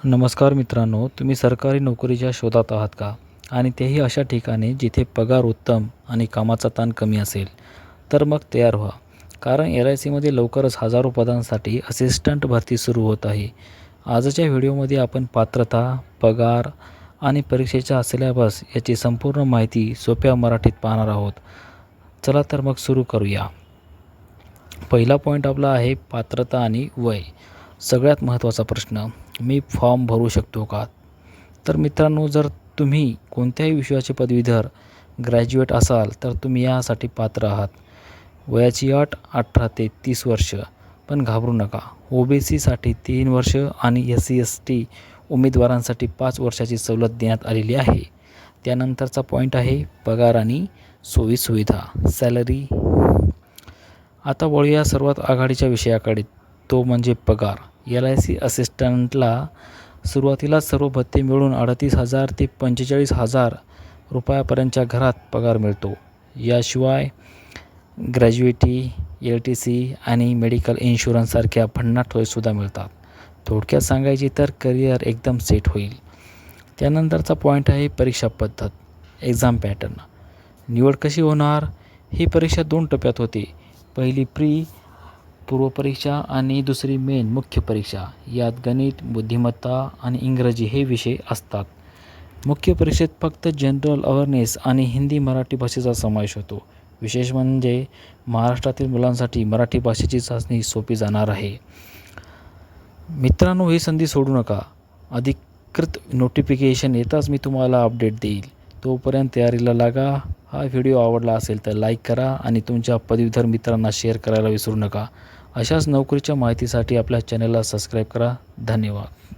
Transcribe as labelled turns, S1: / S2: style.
S1: नमस्कार मित्रांनो, तुम्ही सरकारी नोकरीच्या शोधात आहात का? आणि तेही अशा ठिकाणी जिथे पगार उत्तम आणि कामाचा ताण कमी असेल. तर मग तयार व्हा, कारण LICमध्ये लवकरच हजारो पदांसाठी असिस्टंट भरती सुरू होत आहे. आजच्या व्हिडिओमध्ये आपण पात्रता, पगार आणि परीक्षेचा सिलेबस याची संपूर्ण माहिती सोप्या मराठीत पाहणार आहोत. चला तर मग सुरू करूया. पहिला पॉईंट आपला आहे पात्रता आणि वय. सगळ्यात महत्त्वाचा प्रश्न, मी फॉर्म भरू शकतो का? तर मित्रांनो, जर तुम्ही कोणत्याही विषयाचे पदवीधर ग्रॅज्युएट असाल तर तुम्ही यासाठी पात्र आहात. वयाची अट 18 ते 30 वर्ष. पण घाबरू नका, OBCसाठी 3 वर्ष आणि SC/ST उमेदवारांसाठी 5 वर्षाची सवलत देण्यात आलेली आहे. त्यानंतरचा पॉईंट आहे पगार आणि सोयीसुविधा, सॅलरी. आता वळूया सर्वात आघाडीच्या विषयाकडे, तो म्हणजे पगार. LIC असिस्टंटला सुरुवातीला सर्व भत्ते मिळून 38,000 ते 45,000 रुपयापर्यंतच्या घरात पगार मिळतो. याशिवाय ग्रॅज्युएटी, LTC आणि मेडिकल इन्शुरन्ससारख्या भन्नाट सोयीसुद्धा मिळतात. थोडक्यात सांगायची तर करिअर एकदम सेट होईल. त्यानंतरचा पॉईंट आहे परीक्षा पद्धत, एक्झाम पॅटर्न. निवड कशी होणार? ही परीक्षा 2 टप्प्यात होते. पहिली पूर्वपरीक्षा आणि दुसरी मेन मुख्य परीक्षा. यात गणित, बुद्धिमत्ता आणि इंग्रजी हे विषय असतात. मुख्य परीक्षेत फक्त जनरल अवेअरनेस आणि हिंदी मराठी भाषेचा समावेश होतो. विशेष म्हणजे महाराष्ट्रातील मुलांसाठी मराठी भाषेची चाचणी सोपी जाणार आहे. मित्रांनो, ही संधी सोडू नका. अधिकृत नोटिफिकेशन येताच मी तुम्हाला अपडेट देईल. तोपर्यंत तयारीला लागा. हा व्हिडिओ आवडला असेल तर लाईक करा आणि तुमच्या पदवीधर मित्रांना शेअर करायला विसरू नका. अशाच नोकरीच्या माहितीसाठी आपल्या चॅनलला सबस्क्राईब करा. धन्यवाद.